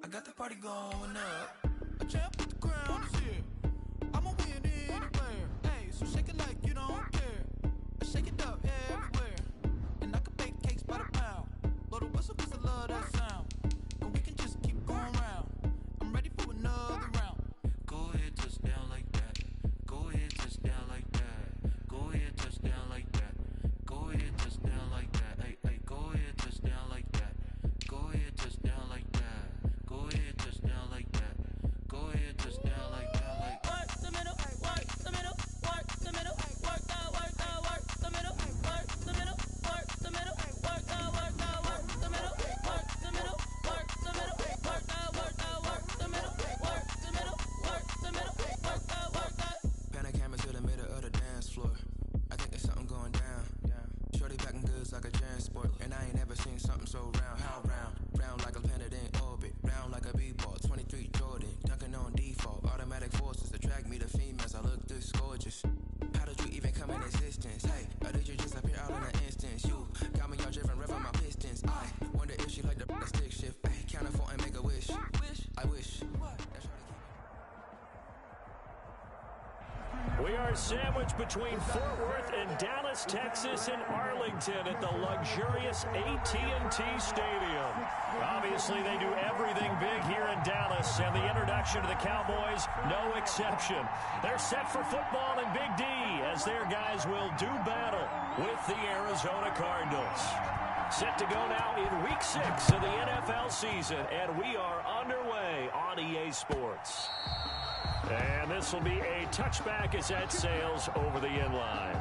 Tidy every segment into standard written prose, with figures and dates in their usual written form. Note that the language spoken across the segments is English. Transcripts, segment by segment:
I got the party going up. A champ with the crown is here. I'ma win anywhere. Hey, so shake it like you don't care. I shake it up everywhere. And I can bake cakes by the pound. Blow the whistle 'cause I love that sound. And we can just keep going round. I'm ready for another round. Go ahead, touch down like that. Go ahead, touch down like that. Go ahead, touch down like that. Go ahead, touch down like that. Hey, hey, go ahead, touch down like that. Go ahead, touch down like that. Go ahead, touch down like that. Go ahead, touch down like that. Like work the middle, work the middle, work the middle, work the middle, work the middle, work the middle, work the middle, work the middle, work the middle, work the middle, work the middle, work the middle, work the. Pan a camera to the middle of the dance floor. I think there's something going down. Shorty packing goods like a transport, and I ain't never seen something so round. How round? Round like a planet in orbit, round like a b-ball. 23 Jordan, dunking on default. Automatic forces attract me to females. I look this gorgeous. How did you even come in existence? Hey, or did you just appear out in an instance? You got me all driven, revving my pistons. I wonder if she like the stick shift. Hey, count it for and make a wish. I wish. That's right. We are sandwiched between Fort Worth and Dallas, Texas, and Arlington at the luxurious AT&T Stadium. Obviously, they do everything big here in Dallas, and the introduction to the Cowboys, no exception. They're set for football in Big D, as their guys will do battle with the Arizona Cardinals. Set to go now in Week 6 of the NFL season, and we are underway on EA Sports. And this will be a touchback as that sails over the end line.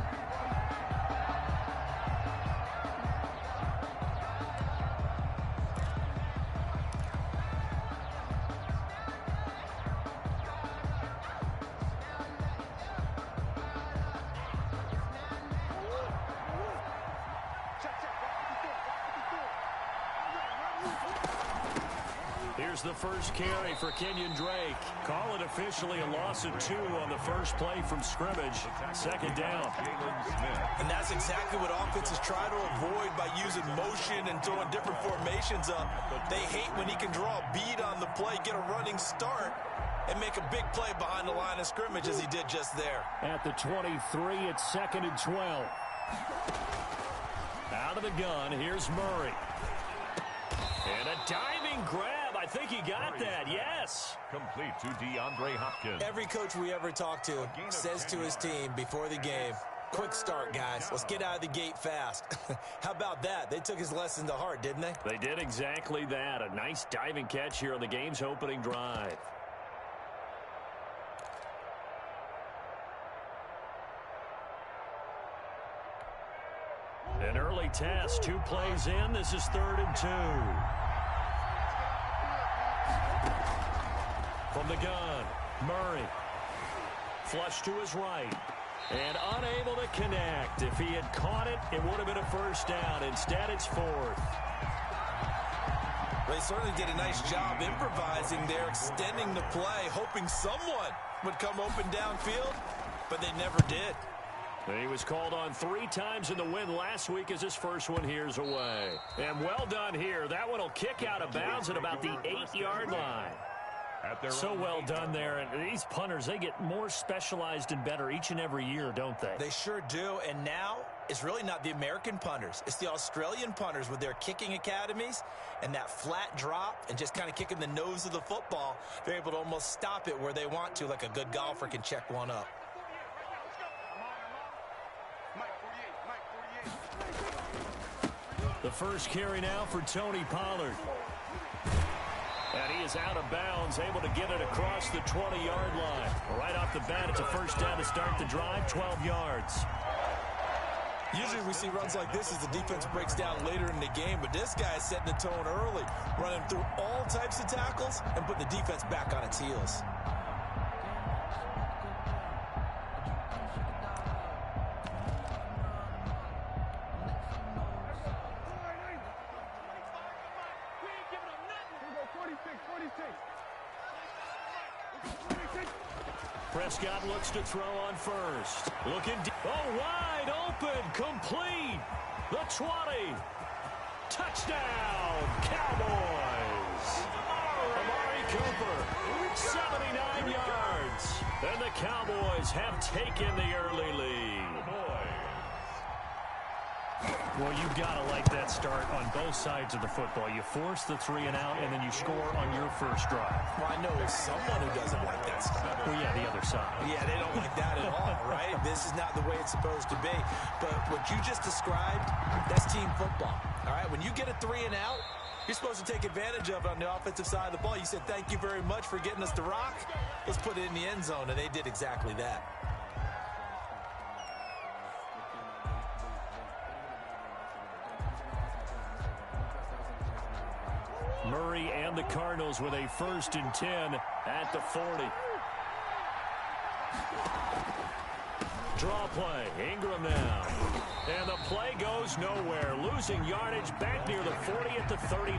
Here's the first carry for Kenyon Drake. Call it officially a loss of 2 on the first play from scrimmage. Second down. And that's exactly what offenses try to avoid by using motion and throwing different formations up. They hate when he can draw a bead on the play, get a running start, and make a big play behind the line of scrimmage as he did just there. At the 23, it's 2nd and 12. Out of the gun, here's Murray. And a diving grab. I think he got that, yes. Complete to DeAndre Hopkins. Every coach we ever talk to says to his team before the game, quick start, guys. Let's get out of the gate fast. How about that? They took his lesson to heart, didn't they? They did exactly that. A nice diving catch here on the game's opening drive. An early test, 2 plays in. This is 3rd and 2. From the gun, Murray. Flush to his right. And unable to connect. If he had caught it, it would have been a first down. Instead, it's 4th. They certainly did a nice job improvising there, extending the play, hoping someone would come open downfield, but they never did. He was called on 3 times in the win last week as his first one here's away. And well done here. That one will kick out of bounds at about the 8-yard line. So well done there. And these punters, they get more specialized and better each and every year, don't they? They sure do. And now it's really not the American punters. It's the Australian punters with their kicking academies and that flat drop and just kind of kicking the nose of the football. They're able to almost stop it where they want to, like a good golfer can check one up. The first carry now for Tony Pollard. And he is out of bounds, able to get it across the 20-yard line. Right off the bat, it's a first down to start the drive, 12 yards. Usually we see runs like this as the defense breaks down later in the game, but this guy is setting the tone early, running through all types of tackles and putting the defense back on its heels. Prescott looks to throw on first. Looking deep. Oh, wide open. Complete. The 20. Touchdown, Cowboys. Cooper, 79 yards. And the Cowboys have taken the early lead. Well, you've got to like that start on both sides of the football. You force the 3 and out, and then you score on your first drive. Well, I know someone who doesn't like that start. Well, yeah, the other side. Yeah, they don't like that at all, right? This is not the way it's supposed to be. But what you just described, that's team football, all right? When you get a 3 and out, you're supposed to take advantage of it on the offensive side of the ball. You said, thank you very much for getting us to rock. Let's put it in the end zone, and they did exactly that. Murray and the Cardinals with a 1st and 10 at the 40. Draw play. Ingram now. And the play goes nowhere. Losing yardage back near the 40 at the 39.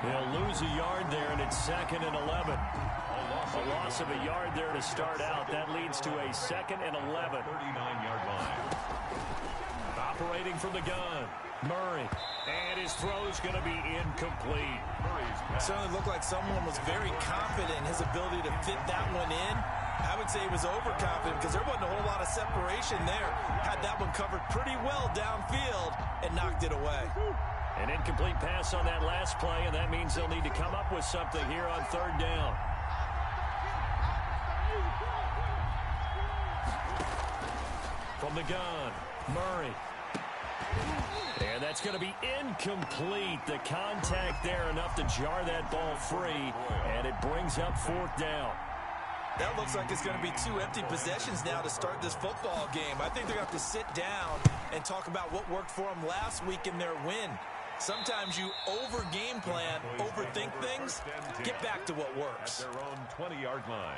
They'll lose a yard there, and it's 2nd and 11. A loss of a yard there to start out. That leads to a 2nd and 11. 39-yard line. Operating from the gun. Murray. And his throw's going to be incomplete. It certainly looked like someone was very confident in his ability to fit that one in. I would say he was overconfident because there wasn't a whole lot of separation there. Had that one covered pretty well downfield and knocked it away. An incomplete pass on that last play, and that means they'll need to come up with something here on 3rd down. From the gun, Murray. And that's going to be incomplete. The contact there enough to jar that ball free, and it brings up 4th down. That looks like it's going to be 2 empty possessions now to start this football game. I think they're going to have to sit down and talk about what worked for them last week in their win. Sometimes you over-game plan, overthink things. Get back to what works. At their own 20-yard line.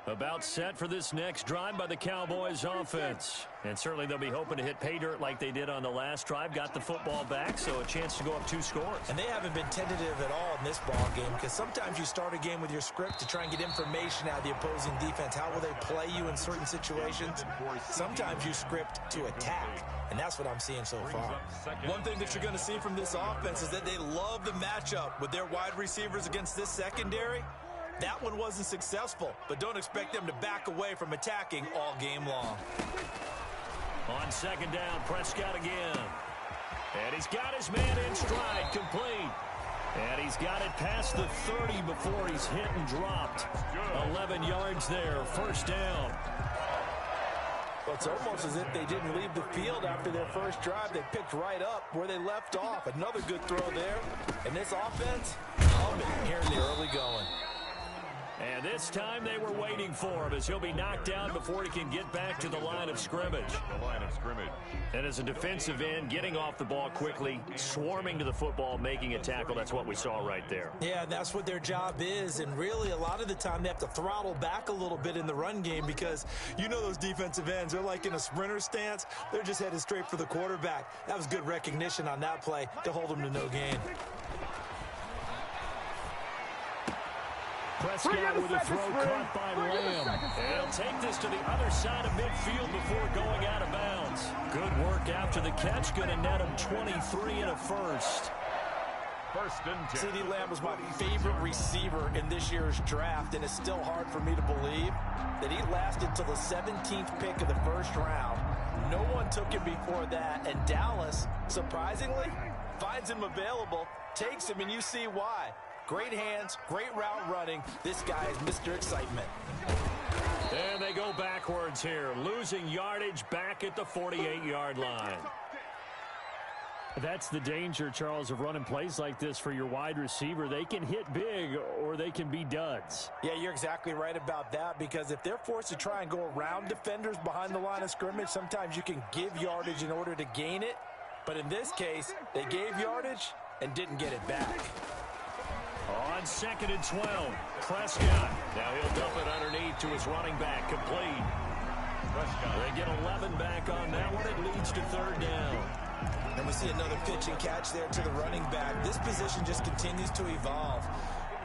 About set for this next drive by the Cowboys offense. And certainly they'll be hoping to hit pay dirt like they did on the last drive. Got the football back, so a chance to go up 2 scores. And they haven't been tentative at all in this ball game because sometimes you start a game with your script to try and get information out of the opposing defense. How will they play you in certain situations? Sometimes you script to attack, and that's what I'm seeing so far. One thing that you're going to see from this offense is that they love the matchup with their wide receivers against this secondary. That one wasn't successful, but don't expect them to back away from attacking all game long. On 2nd down, Prescott again. And he's got his man in stride, complete. And he's got it past the 30 before he's hit and dropped. 11 yards there, 1st down. Well, it's almost as if they didn't leave the field after their first drive. They picked right up where they left off. Another good throw there. And this offense, humming here in the early going. And this time they were waiting for him as he'll be knocked down before he can get back to the line of scrimmage. The line of scrimmage. And as a defensive end, getting off the ball quickly, swarming to the football, making a tackle, that's what we saw right there. Yeah, that's what their job is. And really, a lot of the time, they have to throttle back a little bit in the run game because you know those defensive ends, they're like in a sprinter stance. They're just headed straight for the quarterback. That was good recognition on that play to hold them to no gain. Prescott with a throw caught by Lamb. And he'll take this to the other side of midfield before going out of bounds. Good work after the catch. Going to net him 23 and a 1st. 1st and 10. CeeDee Lamb was my favorite receiver in this year's draft, and it's still hard for me to believe that he lasted till the 17th pick of the 1st round. No one took him before that, and Dallas, surprisingly, finds him available, takes him, and you see why. Great hands, great route running. This guy is Mr. Excitement. And they go backwards here, losing yardage back at the 48-yard line. That's the danger, Charles, of running plays like this for your wide receiver. They can hit big or they can be duds. Yeah, you're exactly right about that because if they're forced to try and go around defenders behind the line of scrimmage, sometimes you can give yardage in order to gain it. But in this case, they gave yardage and didn't get it back. On 2nd and 12, Prescott. Now he'll dump it underneath to his running back, complete. Prescott. They get 11 back on that one. It leads to 3rd down. And we see another pitch and catch there to the running back. This position just continues to evolve.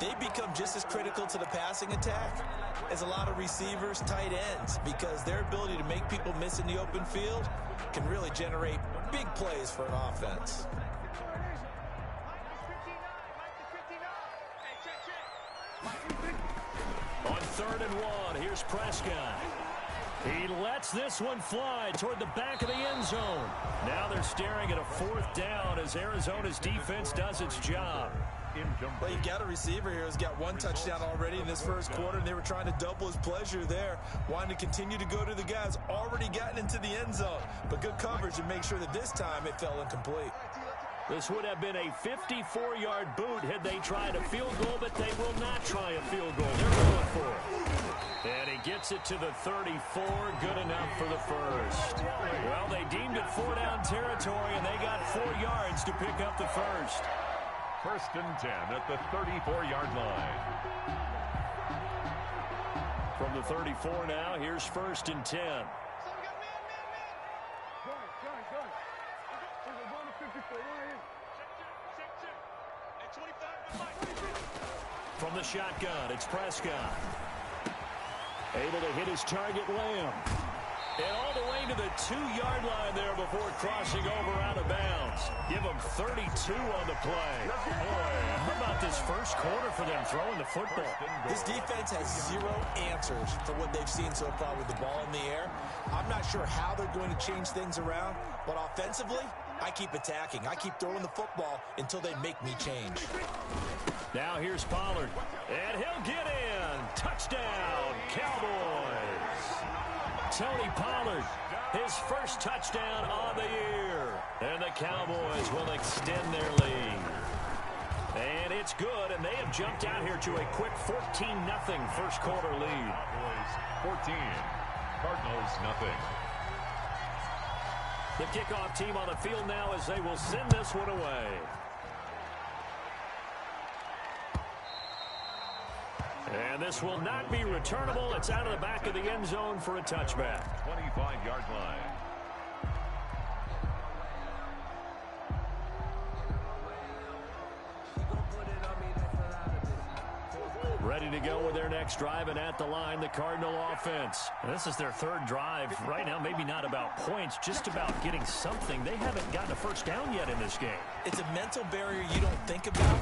They become just as critical to the passing attack as a lot of receivers, tight ends, because their ability to make people miss in the open field can really generate big plays for an offense. On 3rd and 1, here's Prescott. He lets this one fly toward the back of the end zone. Now they're staring at a 4th down as Arizona's defense does its job. Well, you got a receiver here who's got 1 touchdown already in this first quarter, and they were trying to double his pleasure there, wanting to continue to go to the guys already gotten into the end zone. But good coverage to make sure that this time it fell incomplete. This would have been a 54-yard boot had they tried a field goal, but they will not try a field goal. They're going for it. And he gets it to the 34. Good enough for the first. Well, they deemed it 4-down territory, and they got 4 yards to pick up the first. 1st and 10 at the 34-yard line. From the 34 now, here's 1st and 10. From the shotgun, it's Prescott. Able to hit his target, Lamb. And all the way to the 2-yard line there before crossing over out of bounds. Give them 32 on the play. Boy, how about this first quarter for them throwing the football? This defense has 0 answers for what they've seen so far with the ball in the air. I'm not sure how they're going to change things around, but offensively, I keep attacking. I keep throwing the football until they make me change. Now here's Pollard, and he'll get in. Touchdown, Cowboys. Tony Pollard, his first touchdown on the year. And the Cowboys will extend their lead. And it's good, and they have jumped out here to a quick 14-0 first quarter lead. Cowboys 14, Cardinals nothing. The kickoff team on the field now as they will send this one away. And this will not be returnable. It's out of the back of the end zone for a touchback. 25-yard line. Ready to go with their next drive, and at the line, the Cardinal offense. And this is their 3rd drive. Right now, maybe not about points, just about getting something. They haven't gotten a first down yet in this game. It's a mental barrier you don't think about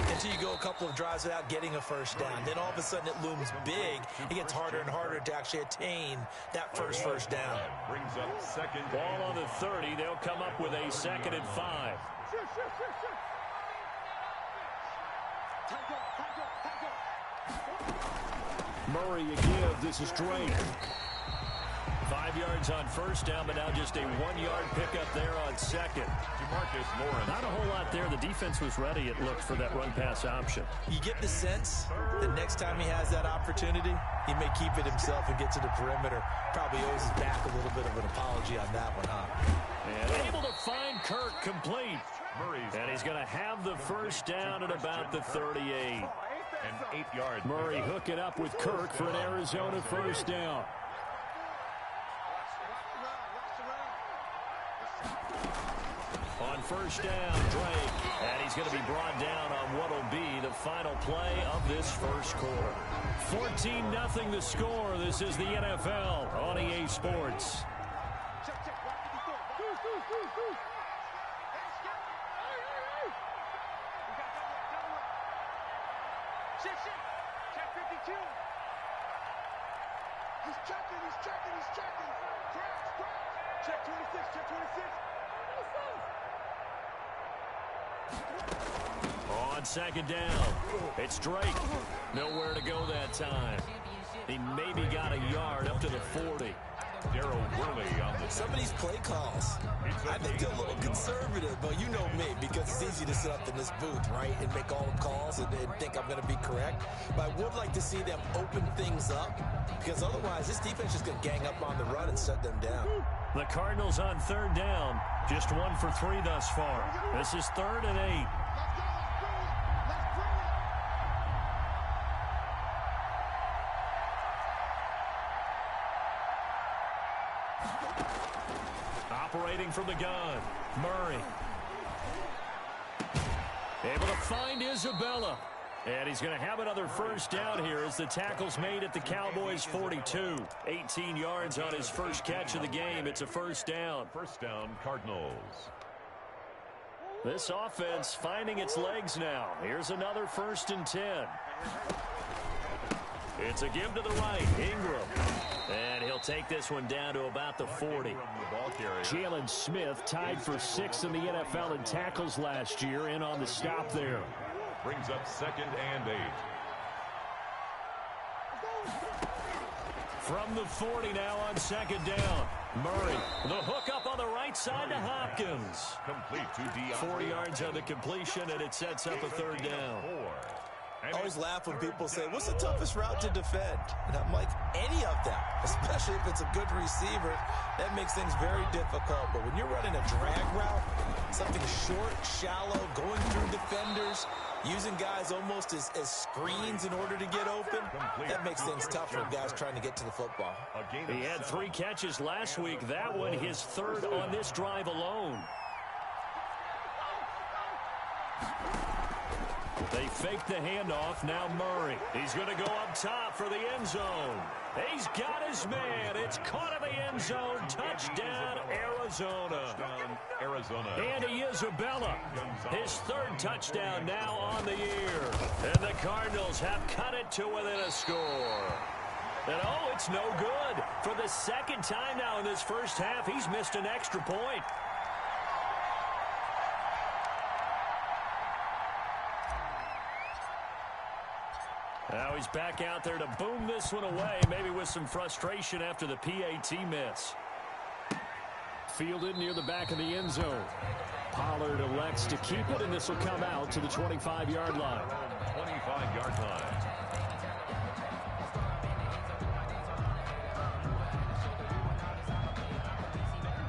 until you go a couple of drives without getting a first down. Then all of a sudden it looms big. It gets harder and harder to actually attain that first down. Brings up 2nd. Ball on the 30. They'll come up with a 2nd and 5. Murray again. This is Drake. 5 yards on first down, but now just a 1-yard pickup there on 2nd. Demarcus Lawrence. Not a whole lot there. The defense was ready, it looked, for that run-pass option. You get the sense that next time he has that opportunity, he may keep it himself and get to the perimeter. Probably owes his back a little bit of an apology on that one, huh? And able to find Kirk complete. And he's going to have the first down at about the 38. An 8-yard. Murray hooking up with Kirk for an Arizona first down. On first down, Drake. And he's going to be brought down on what will be the final play of this first quarter. 14-0 the score. This is the NFL on EA Sports. On 2nd down, it's Drake. Nowhere to go that time. He maybe got a yard up to the 40. Darryl Worley on the... Some of these play calls, I think they're a little conservative, but you know me, because it's easy to sit up in this booth, right, and make all the calls and think I'm going to be correct. But I would like to see them open things up, because otherwise this defense is going to gang up on the run and shut them down. The Cardinals on 3rd down, just 1 for 3 thus far. This is 3rd and 8. Operating from the gun, Murray. Able to find Isabella. And he's going to have another first down here as the tackle's made at the Cowboys' 42. 18 yards on his first catch of the game. It's a first down. First down, Cardinals. This offense finding its legs now. Here's another 1st and 10. It's a give to the right, Ingram. And he'll take this one down to about the 40. Jalen Smith tied for 6th in the NFL in tackles last year, in on the stop there. Brings up 2nd and 8. From the 40 now on 2nd down. Murray, the hook up on the right side to Hopkins. Complete to Dion. 4 yards on the completion, and it sets up a 3rd down. I always laugh when people say, what's the toughest route to defend? And I'm like, any of them, especially if it's a good receiver. That makes things very difficult. But when you're running a drag route, something short, shallow, going through defenders, using guys almost as screens in order to get open, that makes things tough for guys trying to get to the football. He had 3 catches last week. That one his 3rd on this drive alone. They fake the handoff. Now Murray. He's going to go up top for the end zone. He's got his man. It's caught in the end zone. Touchdown, Arizona. Andy Isabella. His 3rd touchdown now on the year. And the Cardinals have cut it to within a score. And oh, it's no good. For the 2nd time now in this first half, he's missed an extra point. Now he's back out there to boom this one away, maybe with some frustration after the PAT miss. Fielded near the back of the end zone. Pollard elects to keep it, and this will come out to the 25-yard line. 25-yard line.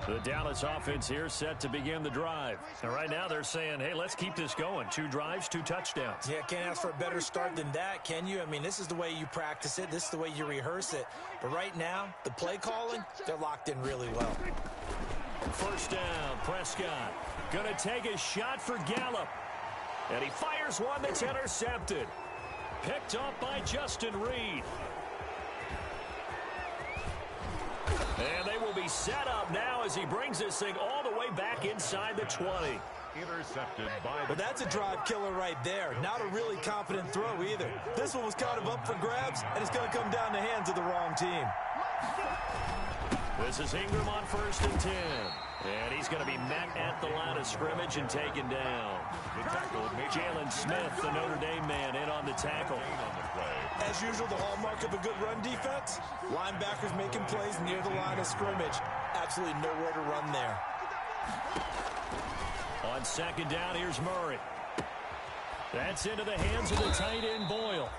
The Dallas offense here set to begin the drive. And right now they're saying, hey, let's keep this going. 2 drives, 2 touchdowns. Yeah, can't ask for a better start than that, can you? I mean, this is the way you practice it. This is the way you rehearse it. But right now, the play calling, they're locked in really well. 1st down, Prescott. Going to take a shot for Gallup. And he fires one that's intercepted. Picked up by Justin Reed. And they will be set up now as he brings this thing all the way back inside the 20. Intercepted by... But that's a drive killer right there. Not a really confident throw either. This one was kind of up for grabs, and it's going to come down the hands of the wrong team. This is Ingram on 1st and 10. And he's going to be met at the line of scrimmage and taken down. Jalen Smith, the Notre Dame man, in on the tackle. As usual, the hallmark of a good run defense, linebackers making plays near the line of scrimmage. Absolutely nowhere to run there. On 2nd down, here's Murray. That's into the hands of the tight end Boyle.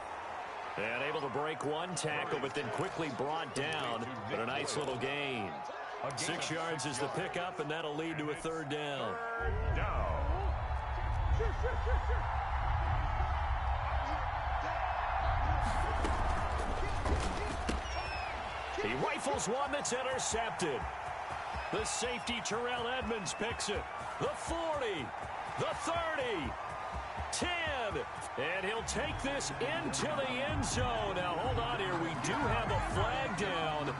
And able to break 1 tackle, but then quickly brought down. But a nice little gain. 6 yards is the pickup, and that'll lead to a 3rd down. He rifles one that's intercepted. The safety, Terrell Edmonds, picks it. The 40, the 30, 10, and he'll take this into the end zone. Now, hold on here. We do have a flag down,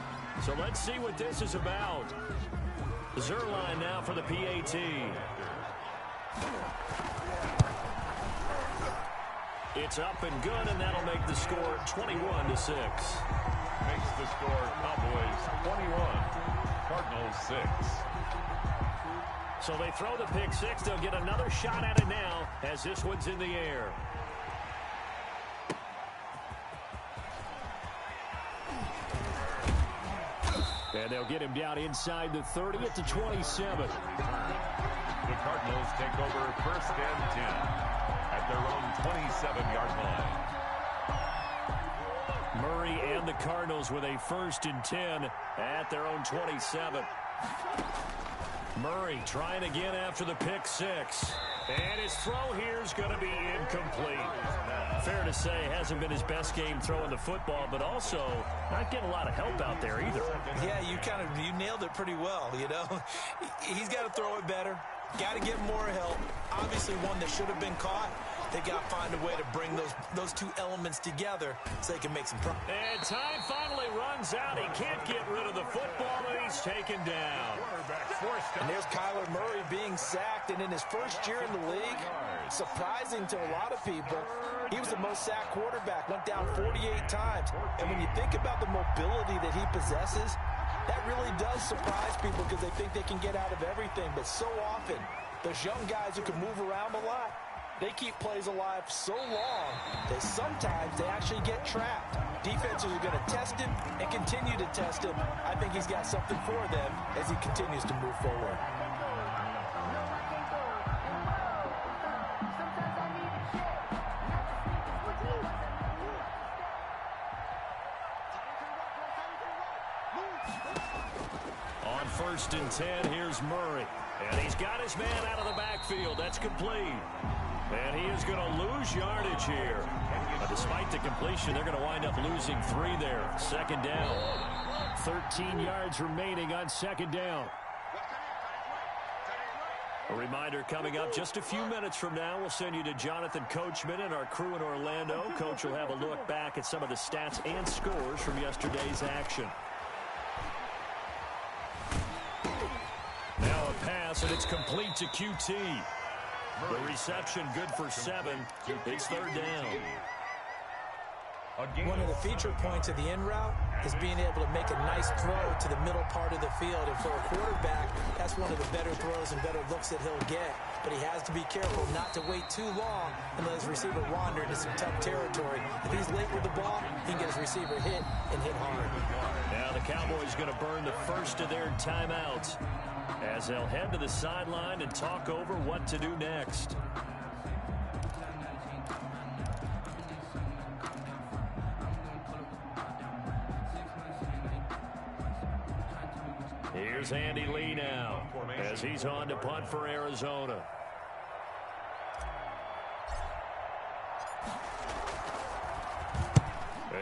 so let's see what this is about. Zerline now for the PAT. It's up and good, and that'll make the score 21-6. Makes the score Cowboys 21, Cardinals 6. So they throw the pick 6. They'll get another shot at it now as this one's in the air. And they'll get him down inside the 30 at the 27. The Cardinals take over 1st and 10 at their own 27-yard line. Murray and the Cardinals with a 1st and 10 at their own 27. Murray trying again after the pick 6. And his throw here is going to be incomplete. Fair to say, hasn't been his best game throwing the football, but also not getting a lot of help out there either. Yeah, you nailed it pretty well, you know. He's got to throw it better. Got to get more help. Obviously one that should have been caught. They got to find a way to bring those 2 elements together so they can make some progress. And time finally runs out. He can't get rid of the football, and he's taken down. And there's Kyler Murray being sacked, and in his first year in the league, surprising to a lot of people. He was the most sacked quarterback, went down 48 times. And when you think about the mobility that he possesses, that really does surprise people because they think they can get out of everything. But so often, those young guys who can move around a lot, they keep plays alive so long that sometimes they actually get trapped. Defenses are going to test him and continue to test him. I think he's got something for them as he continues to move forward. On 1st and 10, here's Murray. And he's got his man out of the backfield. That's complete. And he is going to lose yardage here. But despite the completion, they're going to wind up losing 3 there. 2nd down. 13 yards remaining on 2nd down. A reminder coming up just a few minutes from now. We'll send you to Jonathan Coachman and our crew in Orlando. Coach will have a look back at some of the stats and scores from yesterday's action. Now a pass, and it's complete to QT. The reception good for 7. It's 3rd down. One of the feature points of the in route is being able to make a nice throw to the middle part of the field. And for a quarterback, that's one of the better throws and better looks that he'll get. But he has to be careful not to wait too long and let his receiver wander into some tough territory. If he's late with the ball, he can get his receiver hit and hit hard. Now the Cowboys going to burn the first of their timeouts as they'll head to the sideline and talk over what to do next. Here's Andy Lee now as he's on to punt for Arizona.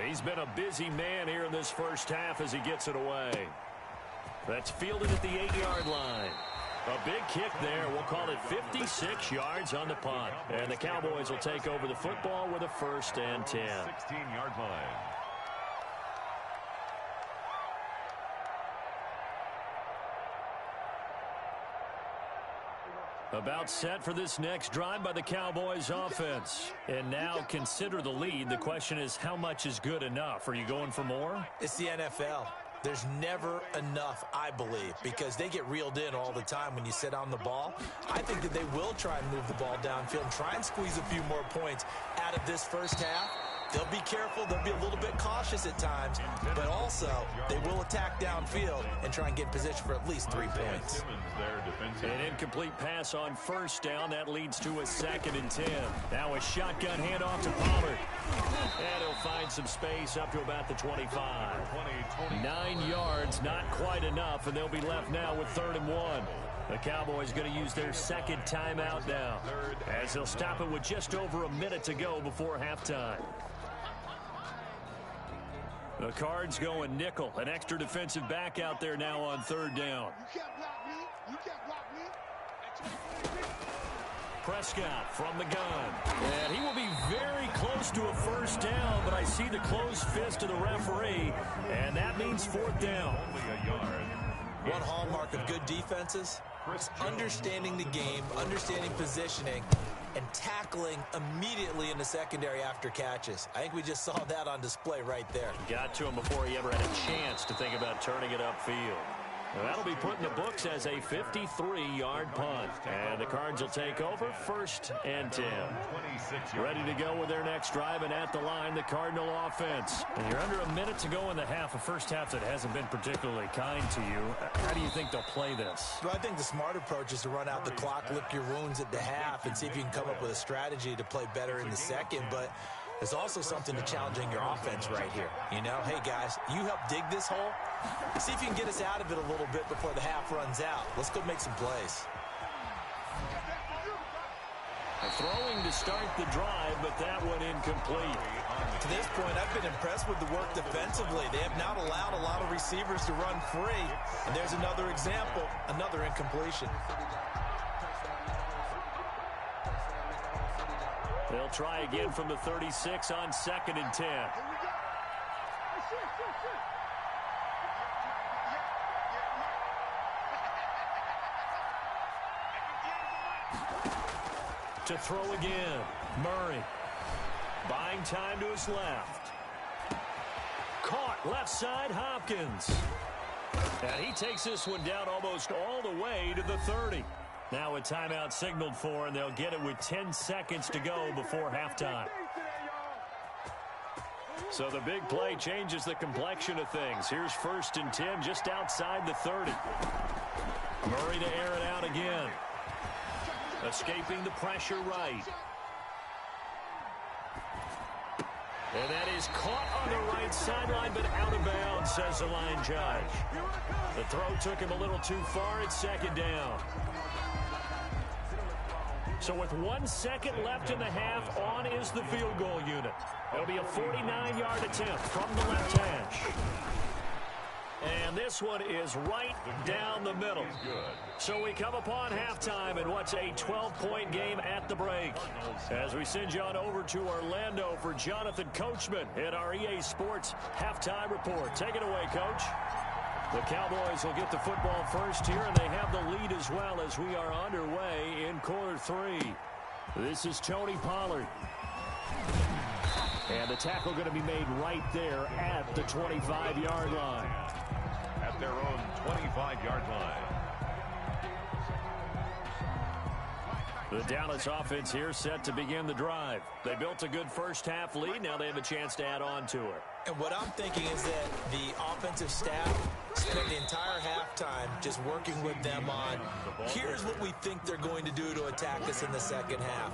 He's been a busy man here in this first half as he gets it away. That's fielded at the 8-yard line. A big kick there. We'll call it 56 yards on the punt. And the Cowboys will take over the football with a 1st and 10. 16-yard line. About set for this next drive by the Cowboys offense. And now consider the lead. The question is, how much is good enough? Are you going for more? It's the NFL. There's never enough, I believe, because they get reeled in all the time when you sit on the ball. I think that they will try and move the ball downfield and try and squeeze a few more points out of this first half. They'll be careful. They'll be a little bit cautious at times, but also they will attack downfield and try and get in position for at least 3 points. An incomplete pass on 1st down. That leads to a 2nd and 10. Now a shotgun handoff to Pollard. And he'll find some space up to about the 25. 9 yards, not quite enough, and they'll be left now with 3rd and 1. The Cowboys going to use their 2nd timeout now as they'll stop it with just over a minute to go before halftime. The Cards going nickel. An extra defensive back out there now on 3rd down. You can't block me. You can't block me. Prescott from the gun. And he will be very close to a 1st down, but I see the closed fist of the referee, and that means 4th down. Only a yard. One hallmark of good defenses is understanding the game, understanding positioning, and tackling immediately in the secondary after catches. I think we just saw that on display right there. Got to him before he ever had a chance to think about turning it upfield. That'll be put in the books as a 53-yard punt. And the Cards will take over 1st and 10. Ready to go with their next drive, and at the line, the Cardinal offense. And you're under a minute to go in the half, a first half that hasn't been particularly kind to you. How do you think they'll play this? Well, I think the smart approach is to run out the clock, lick your wounds at the half, and see if you can come up with a strategy to play better in the second. But there's also something to challenging your offense right here. You know, hey, guys, you help dig this hole. See if you can get us out of it a little bit before the half runs out. Let's go make some plays. Throwing to start the drive, but that one incomplete. To this point, I've been impressed with the work defensively. They have not allowed a lot of receivers to run free. And there's another example, another incompletion. They'll try again from the 36 on 2nd and 10. To throw again. Murray. Buying time to his left. Caught left side Hopkins. And he takes this one down almost all the way to the 30. Now a timeout signaled for, and they'll get it with 10 seconds to go before halftime. So the big play changes the complexion of things. Here's 1st and 10 just outside the 30. Murray to air it out again. Escaping the pressure right. And that is caught on the right sideline, but out of bounds, says the line judge. The throw took him a little too far. It's 2nd down. So with 1 second left in the half, on is the field goal unit. It'll be a 49-yard attempt from the left hash. And this one is right down the middle. So we come upon halftime in what's a 12-point game at the break. As we send you on over to Orlando for Jonathan Coachman in our EA Sports Halftime Report. Take it away, Coach. The Cowboys will get the football first here, and they have the lead as well as we are underway in quarter 3. This is Tony Pollard. And the tackle going to be made right there at the 25-yard line. At their own 25-yard line. The Dallas offense here set to begin the drive. They built a good first-half lead. Now they have a chance to add on to it. And what I'm thinking is that the offensive staff spent the entire halftime just working with them on, here's what we think they're going to do to attack us in the second half.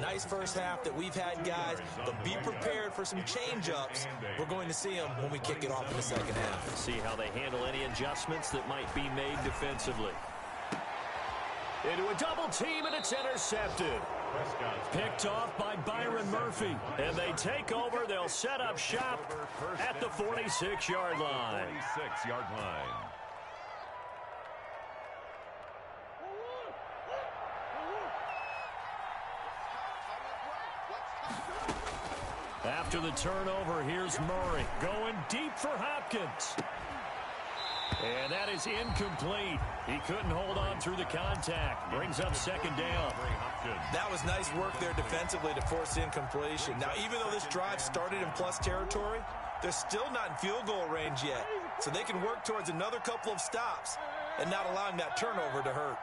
Nice first half that we've had, guys, but be prepared for some change-ups. We're going to see them when we kick it off in the second half. See how they handle any adjustments that might be made defensively. Into a double team, and it's intercepted. Picked off by Byron Murphy. And they take over. They'll set up shop at the 46-yard line. 46-yard line. After the turnover, here's Murray going deep for Hopkins. And that is incomplete. He couldn't hold on through the contact. Brings up 2nd down. That was nice work there defensively to force incompletion. Now, even though this drive started in plus territory, they're still not in field goal range yet. So they can work towards another couple of stops and not allowing that turnover to hurt.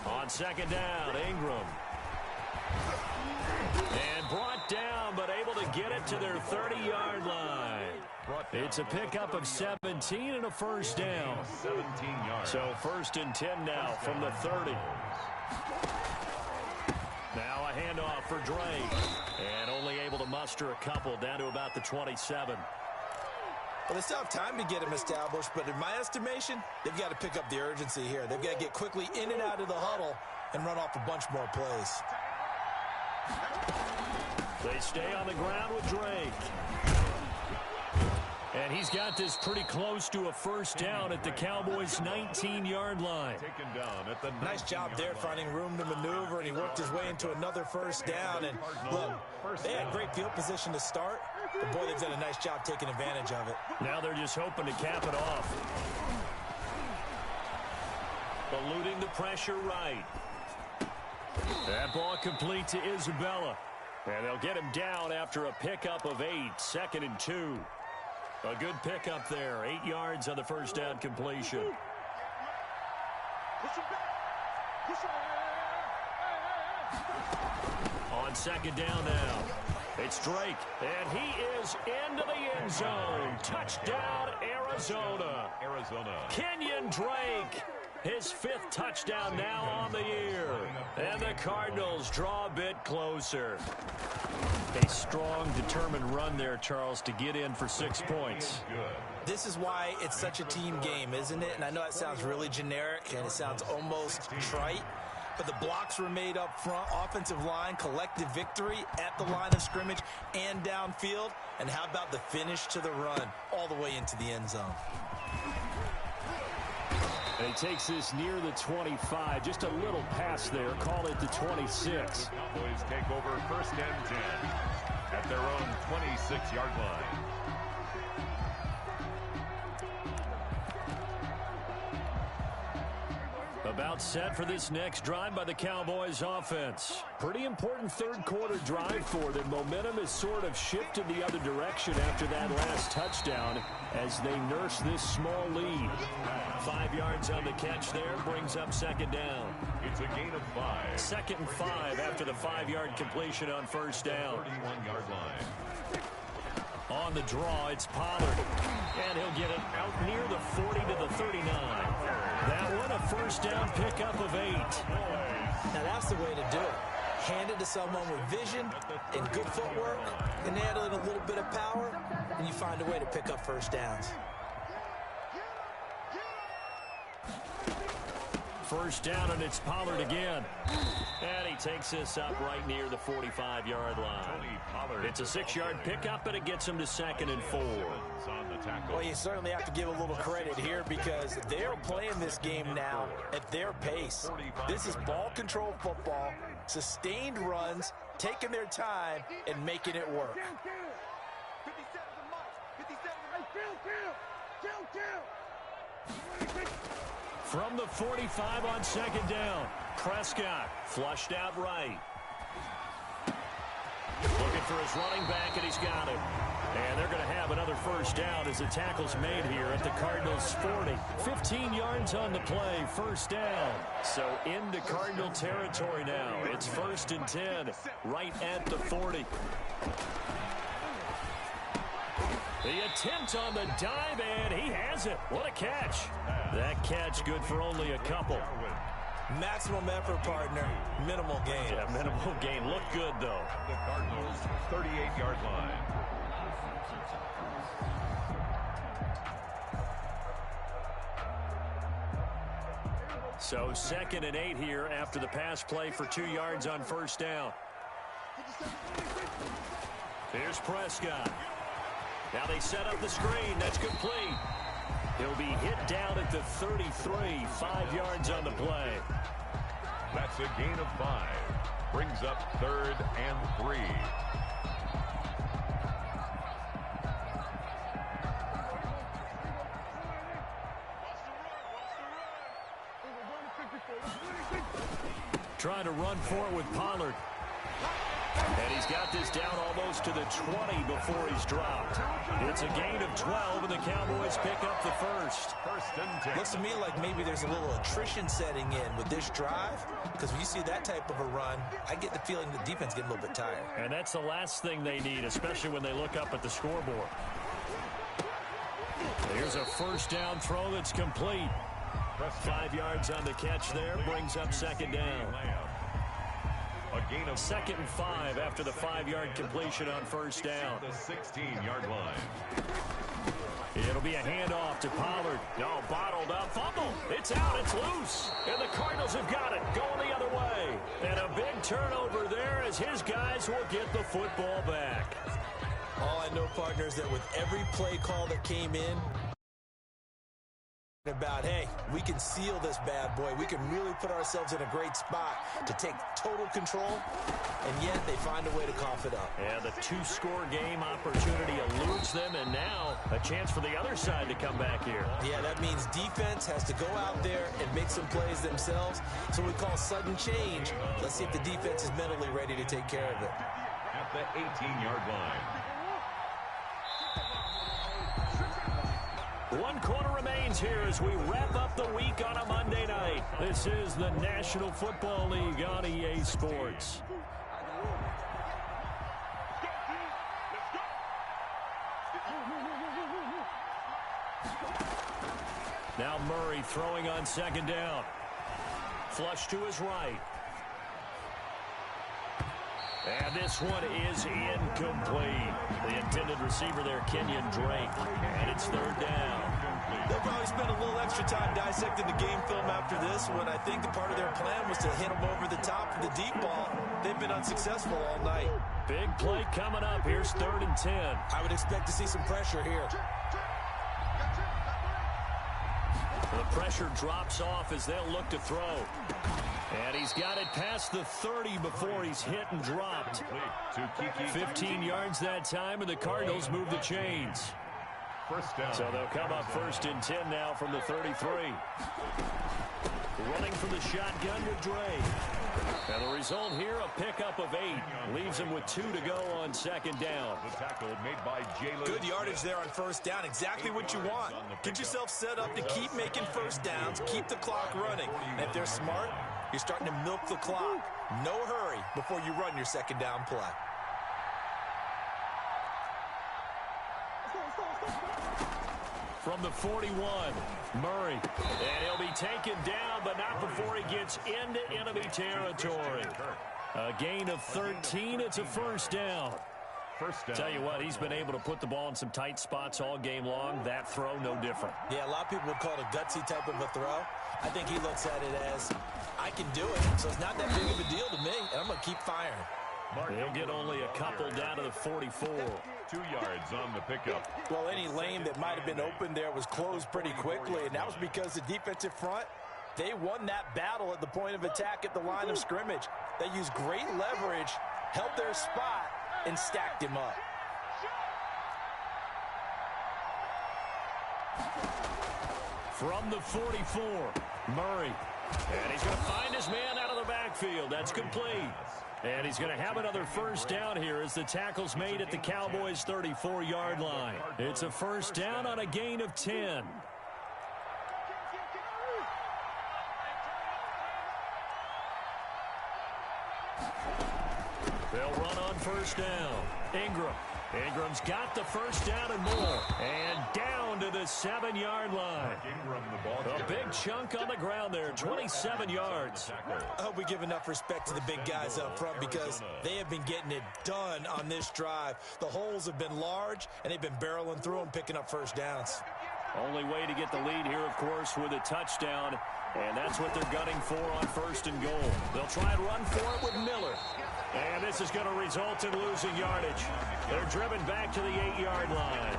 On 2nd down, Ingram. And brought down, but able to get it to their 30-yard line. It's a pickup of 17 and a first down. 17 yards. So 1st and 10 now from the 30. Now a handoff for Drake. And only able to muster a couple down to about the 27. Well, they still have time to get him established, but in my estimation, they've got to pick up the urgency here. They've got to get quickly in and out of the huddle and run off a bunch more plays. They stay on the ground with Drake. And he's got this pretty close to a first down at the Cowboys' 19-yard line. Taken down at the nice job there finding room to maneuver, and he worked his way into another first down. And look, they had great field position to start, but boy, they've done a nice job taking advantage of it. Now they're just hoping to cap it off. Eluding the pressure right. That ball complete to Isabella. And they'll get him down after a pickup of 8, 2nd and 2. A good pickup there, 8 yards on the first down completion. On 2nd down now, it's Drake, and he is into the end zone. Touchdown, Arizona. Kenyon Drake, his 5th touchdown now on the year. And the Cardinals draw a bit closer. A strong, determined run there, Charles, to get in for 6 points. This is why it's such a team game, isn't it? And I know it sounds really generic and it sounds almost trite, but the blocks were made up front, offensive line, collective victory at the line of scrimmage and downfield. And how about the finish to the run all the way into the end zone? And he takes this near the 25, just a little pass there, call it the 26. Cowboys take over 1st and 10 at their own 26-yard line. About set for this next drive by the Cowboys offense. Pretty important third quarter drive for them. Momentum has sort of shifted the other direction after that last touchdown as they nurse this small lead. 5 yards on the catch there, brings up second down. It's a gain of 5. 2nd and 5 after the 5-yard completion on first down. 31-yard line. On the draw, it's Pollard. And he'll get it out near the 40 to the 39. That one, a first down pickup of 8. Now that's the way to do it. Hand it to someone with vision and good footwork, and add in a little bit of power, and you find a way to pick up first downs. First down, and it's Pollard again. And he takes this up right near the 45-yard line. It's a 6-yard pickup, and it gets him to 2nd and 4. Well, you certainly have to give a little credit here because they're playing this game now at their pace. This is ball control football, sustained runs, taking their time, and making it work. From the 45 on 2nd down, Prescott flushed out right. Looking for his running back, and he's got him. And they're going to have another first down as the tackle's made here at the Cardinals' 40. 15 yards on the play, first down. So into Cardinal territory now. It's 1st and 10, right at the 40. The attempt on the dive, and he has it. What a catch. That catch good for only a couple. Maximum effort, partner. Minimal gain. Yeah, minimal gain. Look good, though. The Cardinals' 38-yard line. So 2nd and 8 here after the pass play for 2 yards on first down. Here's Prescott. Now they set up the screen. That's complete. He'll be hit down at the 33. 5 yards on the play. That's a gain of 5. Brings up 3rd and 3. Trying to run for it with Pollard. And he's got this down almost to the 20 before he's dropped. It's a gain of 12, and the Cowboys pick up the first. 1st and 10. Looks to me like maybe there's a little attrition setting in with this drive, because when you see that type of a run, I get the feeling the defense getting a little bit tired. And that's the last thing they need, especially when they look up at the scoreboard. Here's a first down throw that's complete. 5 yards on the catch there, brings up 2nd down. A gain of 2nd and 5 after the 5-yard completion on first down. the 16-yard line. It'll be a handoff to Pollard. No, bottled up. Fumble. It's out. It's loose. And the Cardinals have got it. Going the other way. And a big turnover there as his guys will get the football back. All I know, partner, is that with every play call that came in, about, hey, we can seal this bad boy. We can really put ourselves in a great spot to take total control, and yet they find a way to cough it up. Yeah, the 2-score game opportunity eludes them, and now a chance for the other side to come back here. Yeah, that means defense has to go out there and make some plays themselves. So we call sudden change. Let's see if the defense is mentally ready to take care of it. At the 18-yard line. 1 quarter remains here as we wrap up the week on a Monday night. This is the National Football League on EA Sports. Now Murray throwing on 2nd down. Flush to his right. And this one is incomplete. The intended receiver there, Kenyon Drake. And it's 3rd down. They'll probably spend a little extra time dissecting the game film after this when I think the part of their plan was to hit them over the top for the deep ball. They've been unsuccessful all night. Big play coming up. Here's 3rd and 10. I would expect to see some pressure here. The pressure drops off as they'll look to throw. And he's got it past the 30 before he's hit and dropped. 15 yards that time, and the Cardinals move the chains. First down. So they'll come up 1st and 10 now from the 33. Running from the shotgun with Dre. And the result here, a pickup of 8. Leaves him with 2 to go on 2nd down. The tackle made by Jalen. Good yardage there on 1st down. Exactly what you want. Get yourself set up to keep making 1st downs. Keep the clock running. And if they're smart, you're starting to milk the clock. No hurry before you run your 2nd down play. From the 41, Murray. And he'll be taken down, but not before he gets into enemy territory. A gain of 13. It's a 1st down. First down. Tell you what, he's been able to put the ball in some tight spots all game long. That throw, no different. Yeah, a lot of people would call it a gutsy type of a throw. I think he looks at it as, I can do it, so it's not that big of a deal to me, and I'm going to keep firing. He'll get only a couple down to the 44. 2 yards on the pickup. Well, any lane that might have been open there was closed pretty quickly, and that was because the defensive front, they won that battle at the point of attack at the line of scrimmage. They used great leverage, held their spot, and stacked him up. From the 44, Murray. And he's going to find his man out of the backfield. That's complete. And he's going to have another 1st down here as the tackle's made at the Cowboys' 34-yard line. It's a 1st down on a gain of 10. They'll run on 1st down. Ingram. Ingram's got the 1st down and more. And down to the 7-yard line. A big chunk on the ground there, 27 yards. I hope we give enough respect to the big guys up front because they have been getting it done on this drive. The holes have been large, and they've been barreling through them, picking up 1st downs. Only way to get the lead here, of course, with a touchdown. And that's what they're gunning for on 1st and goal. They'll try and run for it with Miller. And this is going to result in losing yardage. They're driven back to the 8-yard line.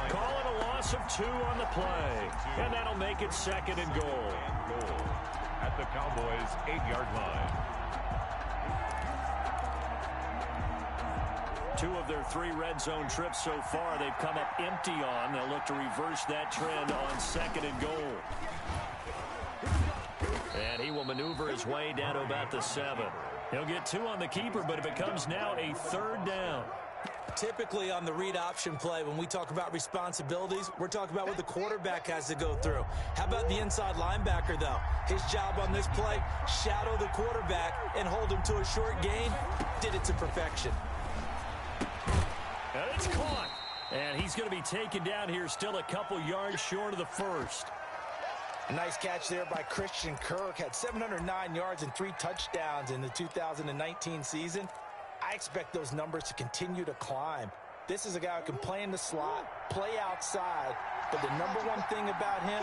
Call it a loss of 2 on the play. And that'll make it 2nd and goal. At the Cowboys' 8-yard line. 2 of their 3 red zone trips so far they've come up empty on. They'll look to reverse that trend on 2nd and goal. And he will maneuver his way down to about the 7. He'll get 2 on the keeper, but it becomes now a 3rd down. Typically on the read option play, when we talk about responsibilities, we're talking about what the quarterback has to go through. How about the inside linebacker, though? His job on this play, shadow the quarterback and hold him to a short gain. Did it to perfection. And it's caught. And he's going to be taken down here still a couple yards short of the 1st. A nice catch there by Christian Kirk. Had 709 yards and 3 touchdowns in the 2019 season. I expect those numbers to continue to climb. This is a guy who can play in the slot, play outside, but the number one thing about him,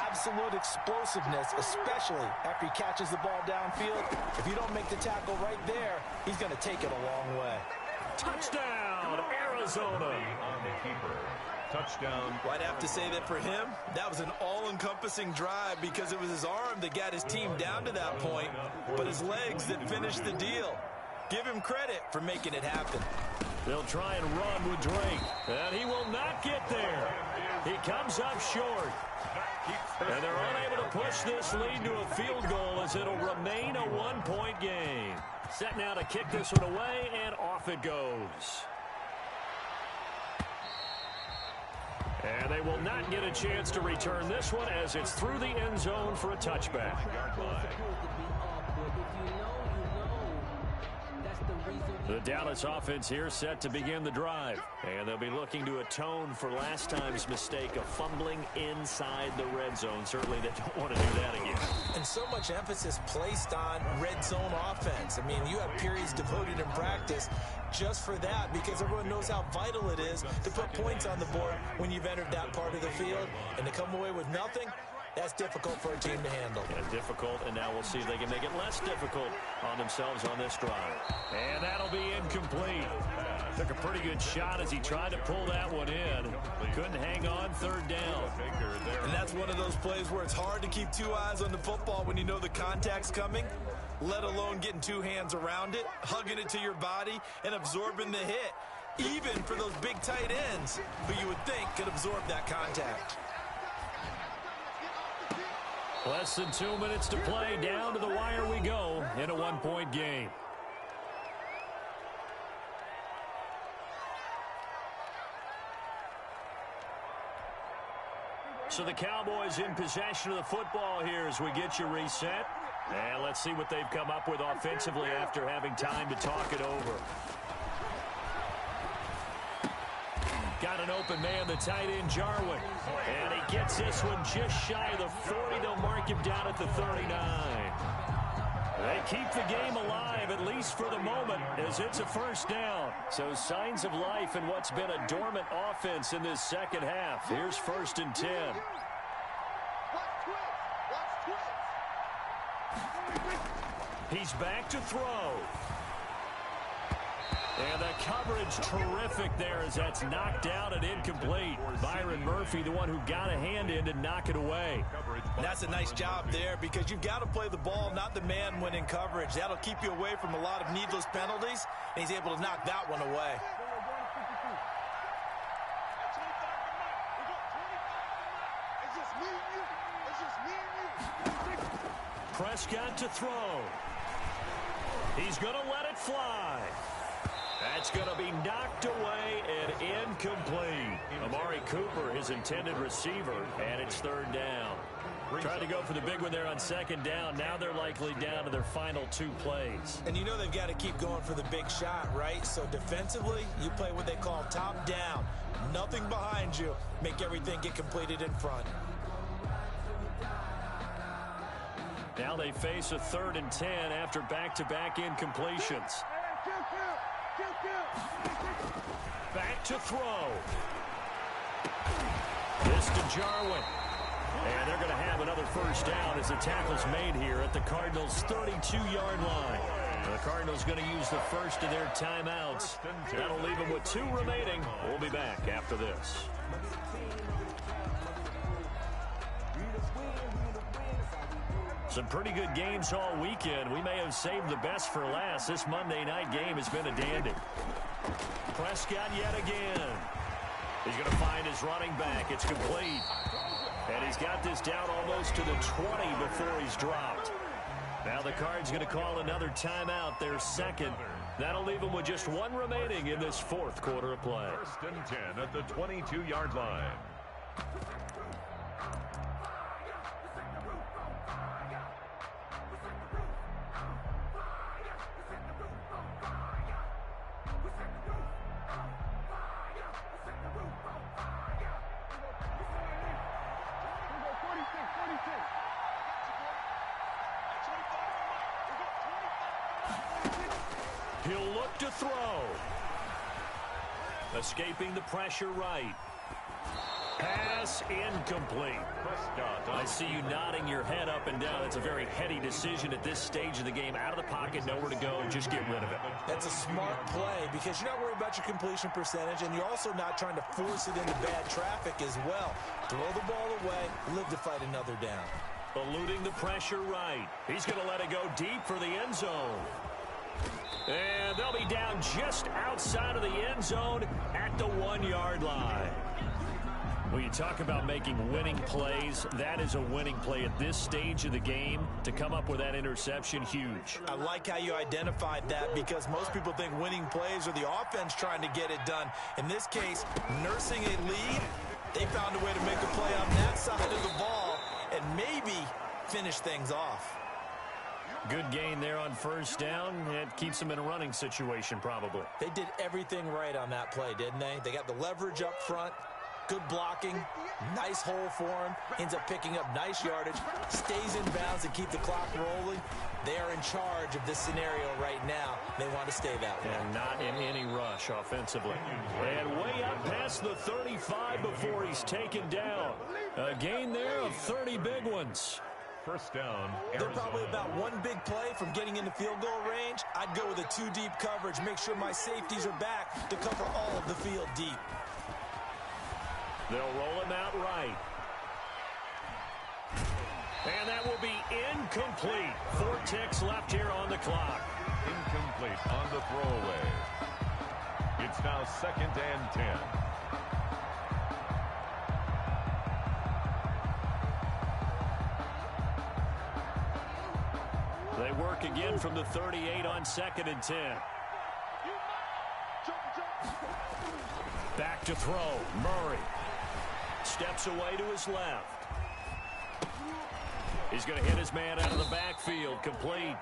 absolute explosiveness, especially after he catches the ball downfield. If you don't make the tackle right there, he's going to take it a long way. Touchdown, Arizona. On the keeper. Touchdown. Well, I'd have to say that for him, that was an all-encompassing drive because it was his arm that got his team down to that point, but his legs that finished the deal. Give him credit for making it happen. They'll try and run with Drake, and he will not get there. He comes up short. And they're unable to push this lead to a field goal as it'll remain a 1-point game. Set now to kick this one away, and off it goes. And they will not get a chance to return this one as it's through the end zone for a touchback. The Dallas offense here set to begin the drive. And they'll be looking to atone for last time's mistake of fumbling inside the red zone. Certainly they don't want to do that again. And so much emphasis placed on red zone offense. I mean, you have periods devoted in practice just for that because everyone knows how vital it is to put points on the board when you've entered that part of the field. And to come away with nothing, that's difficult for a team to handle. Yeah, difficult, and now we'll see if they can make it less difficult on themselves on this drive. And that'll be incomplete. Took a pretty good shot as he tried to pull that one in. Couldn't hang on, 3rd down. And that's one of those plays where it's hard to keep 2 eyes on the football when you know the contact's coming, let alone getting 2 hands around it, hugging it to your body, and absorbing the hit. even for those big tight ends, who you would think could absorb that contact. Less than 2 minutes to play. Down to the wire we go in a one-point game. So the Cowboys in possession of the football here as we get you reset. And let's see what they've come up with offensively after having time to talk it over. Got an open man, the tight end, Jarwin. And he gets this one just shy of the 40. They'll mark him down at the 39. They keep the game alive, at least for the moment, as it's a first down. So signs of life in what's been a dormant offense in this second half. Here's 1st and 10. He's back to throw. And the coverage terrific there as that's knocked down and incomplete. Byron Murphy, the one who got a hand in to knock it away. And that's a nice job there because you've got to play the ball, not the man when in coverage. That'll keep you away from a lot of needless penalties, and he's able to knock that one away. Prescott to throw. He's going to let it fly. That's going to be knocked away and incomplete. Amari Cooper, his intended receiver, and it's 3rd down. Tried to go for the big one there on 2nd down. Now they're likely down to their final 2 plays. And you know they've got to keep going for the big shot, right? So defensively, you play what they call top down. Nothing behind you. Make everything get completed in front. Now they face a 3rd and 10 after back-to-back incompletions. Back to throw. This to Jarwin. And they're going to have another first down as the tackle's made here at the Cardinals' 32-yard line. The Cardinals going to use the first of their timeouts. That'll leave them with 2 remaining. We'll be back after this. Some pretty good games all weekend. We may have saved the best for last. This Monday night game has been a dandy. Prescott yet again. He's going to find his running back. It's complete. And he's got this down almost to the 20 before he's dropped. Now the Cards going to call another timeout, their 2nd. That'll leave them with just 1 remaining in this 4th quarter of play. 1st and 10 at the 22-yard line. He'll look to throw. Escaping the pressure right. Pass incomplete. I see you nodding your head up and down. It's a very heady decision at this stage of the game. Out of the pocket, nowhere to go. Just get rid of it. That's a smart play because you're not worried about your completion percentage, and you're also not trying to force it into bad traffic as well. Throw the ball away, live to fight another down. Eluding the pressure right. He's going to let it go deep for the end zone. And they'll be down just outside of the end zone at the 1-yard line. When you talk about making winning plays, that is a winning play at this stage of the game. To come up with that interception, huge. I like how you identified that because most people think winning plays are the offense trying to get it done. In this case, nursing a lead, they found a way to make a play on that side of the ball and maybe finish things off. Good gain there on first down. It keeps them in a running situation probably. They did everything right on that play, didn't they? They got the leverage up front. Good blocking, nice hole for him, ends up picking up nice yardage, stays in bounds and keep the clock rolling. They are in charge of this scenario right now. They want to stay that way. And not in any rush offensively. And way up past the 35 before he's taken down. A gain there of 30 big ones. First down, Arizona. They're probably about one big play from getting into field goal range. I'd go with a 2-deep coverage, make sure my safeties are back to cover all of the field deep. They'll roll him out right. And that will be incomplete. 4 ticks left here on the clock. Incomplete on the throwaway. It's now 2nd and 10. They work again from the 38 on 2nd and 10. Back to throw. Murray steps away to his left. He's going to hit his man out of the backfield. Complete.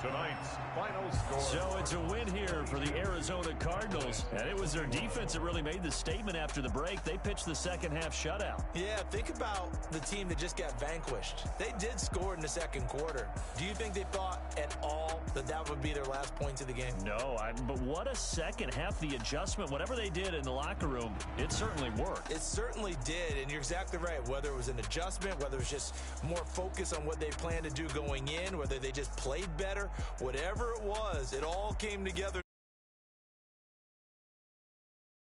Tonight's final score. So it's a win here for the Arizona Cardinals. And it was their defense that really made the statement after the break. They pitched the second half shutout. Yeah, think about the team that just got vanquished. They did score in the second quarter. Do you think they thought at all that that would be their last points of the game? No, but what a second half. The adjustment, whatever they did in the locker room, it certainly worked. It certainly did, and you're exactly right. Whether it was an adjustment, whether it was just more focus on what they planned to do going in, whether they just played better, whatever it was, it all came together.